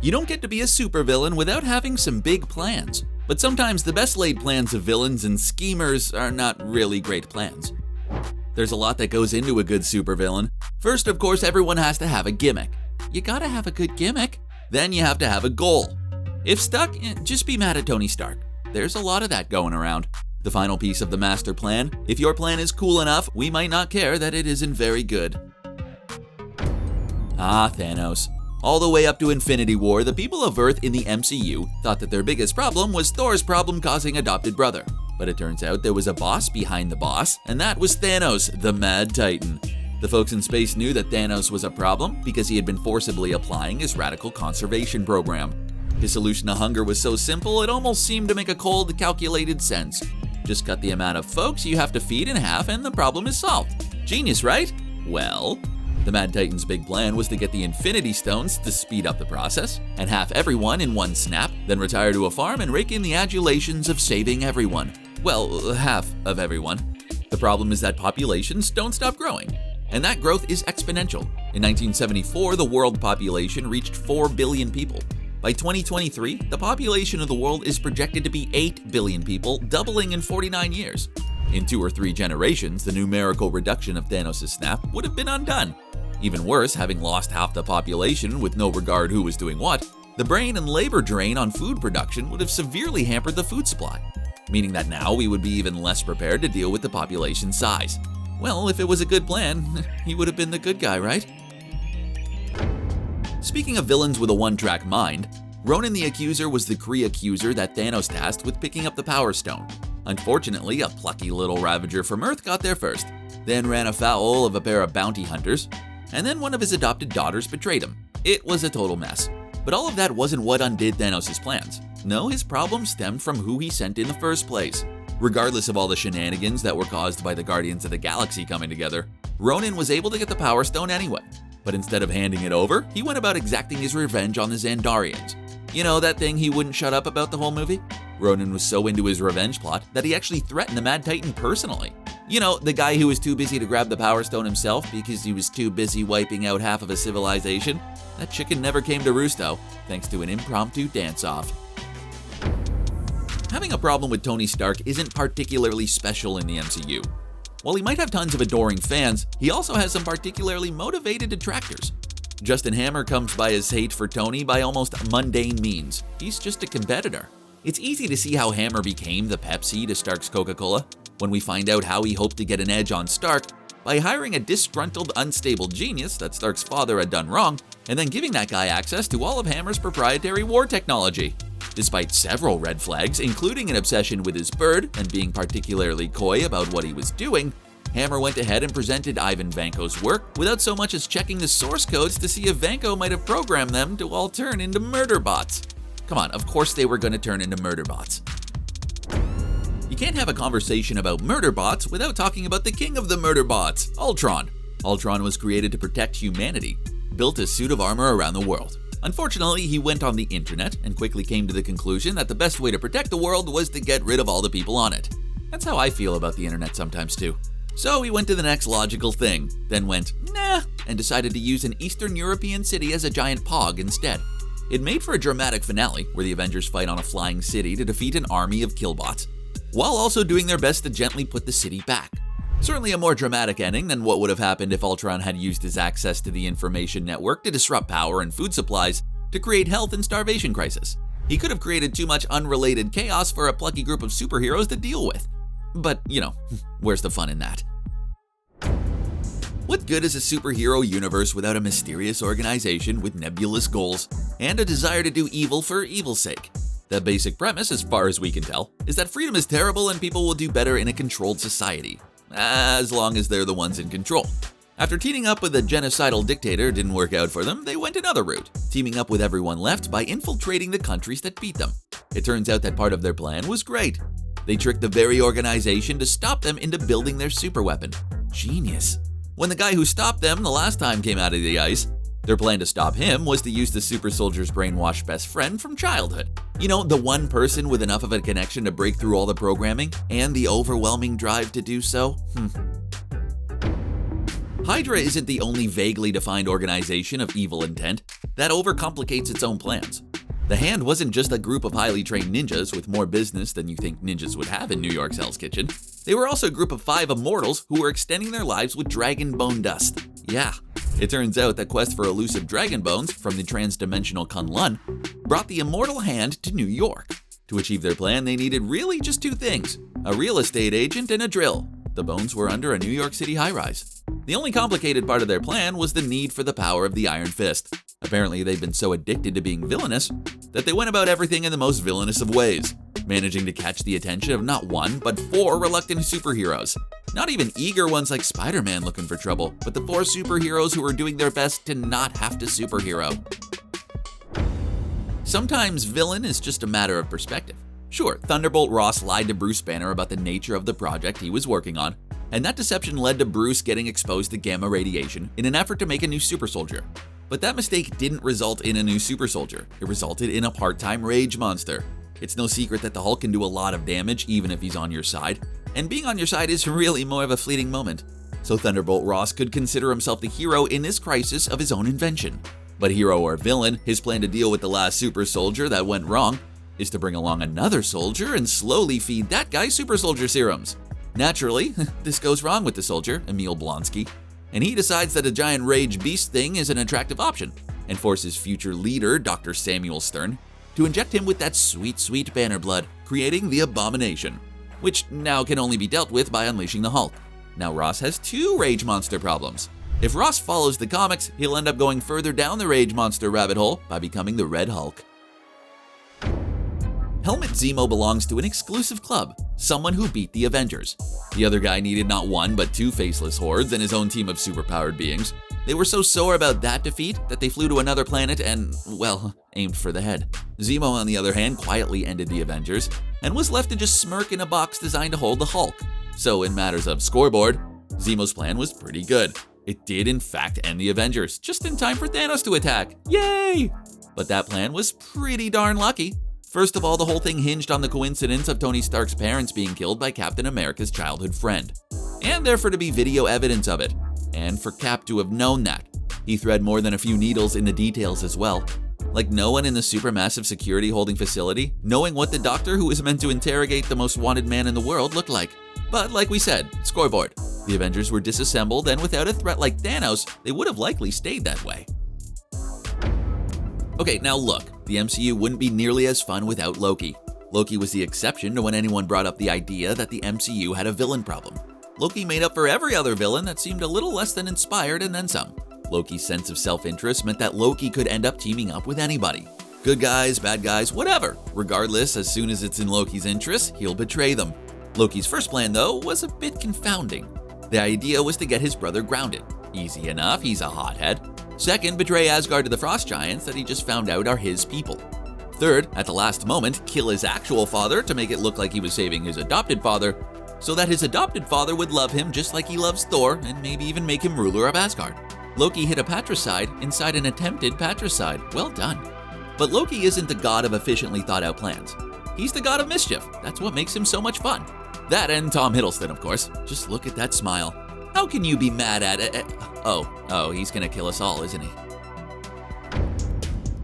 You don't get to be a supervillain without having some big plans. But sometimes the best laid plans of villains and schemers are not really great plans. There's a lot that goes into a good supervillain. First, of course, everyone has to have a gimmick. You gotta have a good gimmick. Then you have to have a goal. If stuck, just be mad at Tony Stark. There's a lot of that going around. The final piece of the master plan: if your plan is cool enough, we might not care that it isn't very good. Thanos. All the way up to Infinity War, the people of Earth in the MCU thought that their biggest problem was Thor's problem-causing adopted brother. But it turns out there was a boss behind the boss, and that was Thanos, the Mad Titan. The folks in space knew that Thanos was a problem because he had been forcibly applying his radical conservation program. His solution to hunger was so simple, it almost seemed to make a cold, calculated sense. Just cut the amount of folks you have to feed in half and the problem is solved. Genius, right? Well, the Mad Titan's big plan was to get the Infinity Stones to speed up the process, and half everyone in one snap, then retire to a farm and rake in the adulations of saving everyone. Well, half of everyone. The problem is that populations don't stop growing, and that growth is exponential. In 1974, the world population reached 4 billion people. By 2023, the population of the world is projected to be 8 billion people, doubling in 49 years. In 2 or 3 generations, the numerical reduction of Thanos' snap would have been undone. Even worse, having lost half the population with no regard who was doing what, the brain and labor drain on food production would have severely hampered the food supply, meaning that now we would be even less prepared to deal with the population size. Well, if it was a good plan, he would have been the good guy, right? Speaking of villains with a one-track mind, Ronan the Accuser was the Kree accuser that Thanos tasked with picking up the Power Stone. Unfortunately, a plucky little Ravager from Earth got there first, then ran afoul of a pair of bounty hunters, and then one of his adopted daughters betrayed him. It was a total mess. But all of that wasn't what undid Thanos' plans. No, his problem stemmed from who he sent in the first place. Regardless of all the shenanigans that were caused by the Guardians of the Galaxy coming together, Ronan was able to get the Power Stone anyway. But instead of handing it over, he went about exacting his revenge on the Xandarians. You know, that thing he wouldn't shut up about the whole movie? Ronan was so into his revenge plot that he actually threatened the Mad Titan personally. You know, the guy who was too busy to grab the Power Stone himself because he was too busy wiping out half of a civilization? That chicken never came to roost, though, thanks to an impromptu dance-off. Having a problem with Tony Stark isn't particularly special in the MCU. While he might have tons of adoring fans, he also has some particularly motivated detractors. Justin Hammer comes by his hate for Tony by almost mundane means. He's just a competitor. It's easy to see how Hammer became the Pepsi to Stark's Coca-Cola when we find out how he hoped to get an edge on Stark by hiring a disgruntled, unstable genius that Stark's father had done wrong, and then giving that guy access to all of Hammer's proprietary war technology. Despite several red flags, including an obsession with his bird and being particularly coy about what he was doing, Hammer went ahead and presented Ivan Vanko's work without so much as checking the source codes to see if Vanko might have programmed them to all turn into murder bots. Come on, of course they were going to turn into murder bots. You can't have a conversation about murder bots without talking about the king of the murder bots, Ultron. Ultron was created to protect humanity, built a suit of armor around the world. Unfortunately, he went on the internet and quickly came to the conclusion that the best way to protect the world was to get rid of all the people on it. That's how I feel about the internet sometimes too. So he went to the next logical thing, then went, nah, and decided to use an Eastern European city as a giant pog instead. It made for a dramatic finale where the Avengers fight on a flying city to defeat an army of killbots, while also doing their best to gently put the city back. Certainly a more dramatic ending than what would have happened if Ultron had used his access to the information network to disrupt power and food supplies to create health and starvation crisis. He could have created too much unrelated chaos for a plucky group of superheroes to deal with. But, you know, where's the fun in that? What good is a superhero universe without a mysterious organization with nebulous goals and a desire to do evil for evil's sake? The basic premise, as far as we can tell, is that freedom is terrible and people will do better in a controlled society, as long as they're the ones in control. After teaming up with a genocidal dictator didn't work out for them, they went another route, teaming up with everyone left by infiltrating the countries that beat them. It turns out that part of their plan was great. They tricked the very organization to stop them into building their superweapon. Genius. When the guy who stopped them the last time came out of the ice, their plan to stop him was to use the super soldier's brainwashed best friend from childhood. You know, the one person with enough of a connection to break through all the programming and the overwhelming drive to do so? Hydra isn't the only vaguely defined organization of evil intent that overcomplicates its own plans. The Hand wasn't just a group of highly trained ninjas with more business than you think ninjas would have in New York's Hell's Kitchen. They were also a group of 5 immortals who were extending their lives with dragon bone dust. Yeah, it turns out that quest for elusive dragon bones from the transdimensional Kunlun brought the immortal Hand to New York. To achieve their plan, they needed really just 2 things: a real estate agent and a drill. The bones were under a New York City high-rise. The only complicated part of their plan was the need for the power of the Iron Fist. Apparently, they'd been so addicted to being villainous that they went about everything in the most villainous of ways, managing to catch the attention of not 1, but 4 reluctant superheroes. Not even eager ones like Spider-Man looking for trouble, but the 4 superheroes who were doing their best to not have to superhero. Sometimes villain is just a matter of perspective. Sure, Thunderbolt Ross lied to Bruce Banner about the nature of the project he was working on, and that deception led to Bruce getting exposed to gamma radiation in an effort to make a new super soldier. But that mistake didn't result in a new super soldier. It resulted in a part-time rage monster. It's no secret that the Hulk can do a lot of damage even if he's on your side, and being on your side is really more of a fleeting moment. So Thunderbolt Ross could consider himself the hero in this crisis of his own invention. But hero or villain, his plan to deal with the last super soldier that went wrong is to bring along another soldier and slowly feed that guy super soldier serums. Naturally, this goes wrong with the soldier, Emil Blonsky, and he decides that a giant rage beast thing is an attractive option and forces future leader Dr. Samuel Stern to inject him with that sweet, sweet Banner blood, creating the Abomination, which now can only be dealt with by unleashing the Hulk. Now Ross has 2 rage monster problems. If Ross follows the comics, he'll end up going further down the rage monster rabbit hole by becoming the Red Hulk. Helmut Zemo belongs to an exclusive club, someone who beat the Avengers. The other guy needed not 1 but 2 faceless hordes and his own team of superpowered beings. They were so sore about that defeat that they flew to another planet and, well, aimed for the head. Zemo, on the other hand, quietly ended the Avengers and was left to just smirk in a box designed to hold the Hulk. So in matters of scoreboard, Zemo's plan was pretty good. It did in fact end the Avengers, just in time for Thanos to attack. Yay! But that plan was pretty darn lucky. First of all, the whole thing hinged on the coincidence of Tony Stark's parents being killed by Captain America's childhood friend, and therefore to be video evidence of it, and for Cap to have known that. He thread more than a few needles in the details as well, like no one in the supermassive security holding facility knowing what the doctor who was meant to interrogate the most wanted man in the world looked like. But like we said, scoreboard. The Avengers were disassembled, and without a threat like Thanos, they would have likely stayed that way. Okay, now look, the MCU wouldn't be nearly as fun without Loki. Loki was the exception to when anyone brought up the idea that the MCU had a villain problem. Loki made up for every other villain that seemed a little less than inspired and then some. Loki's sense of self-interest meant that Loki could end up teaming up with anybody. Good guys, bad guys, whatever. Regardless, as soon as it's in Loki's interest, he'll betray them. Loki's first plan, though, was a bit confounding. The idea was to get his brother grounded. Easy enough, he's a hothead. Second, betray Asgard to the Frost Giants that he just found out are his people. Third, at the last moment, kill his actual father to make it look like he was saving his adopted father, so that his adopted father would love him just like he loves Thor and maybe even make him ruler of Asgard. Loki hit a patricide inside an attempted patricide. Well done. But Loki isn't the god of efficiently thought out plans. He's the god of mischief. That's what makes him so much fun. That and Tom Hiddleston, of course. Just look at that smile. How can you be mad at it? Oh, he's gonna kill us all, isn't he?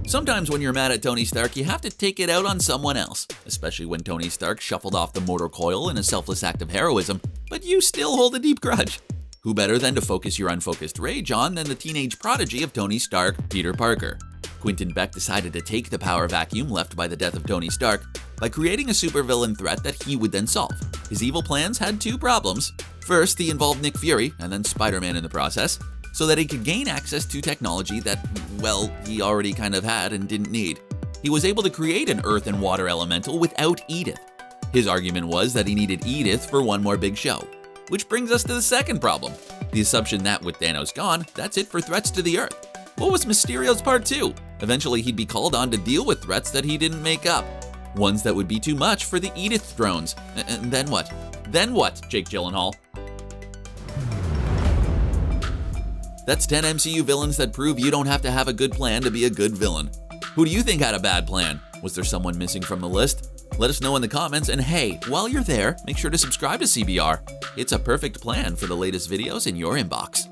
Sometimes when you're mad at Tony Stark, you have to take it out on someone else, especially when Tony Stark shuffled off the mortal coil in a selfless act of heroism, but you still hold a deep grudge. Who better than to focus your unfocused rage on than the teenage prodigy of Tony Stark, Peter Parker? Quentin Beck decided to take the power vacuum left by the death of Tony Stark by creating a supervillain threat that he would then solve. His evil plans had 2 problems. First, he involved Nick Fury, and then Spider-Man in the process, so that he could gain access to technology that, well, he already kind of had and didn't need. He was able to create an earth and water elemental without Edith. His argument was that he needed Edith for one more big show. Which brings us to the second problem, the assumption that with Thanos gone, that's it for threats to the Earth. What was Mysterio's part 2? Eventually he'd be called on to deal with threats that he didn't make up. Ones that would be too much for the Edith drones. And then what? Then what, Jake Gyllenhaal? That's 10 MCU villains that prove you don't have to have a good plan to be a good villain. Who do you think had a bad plan? Was there someone missing from the list? Let us know in the comments, and hey, while you're there, make sure to subscribe to CBR. It's a perfect plan for the latest videos in your inbox.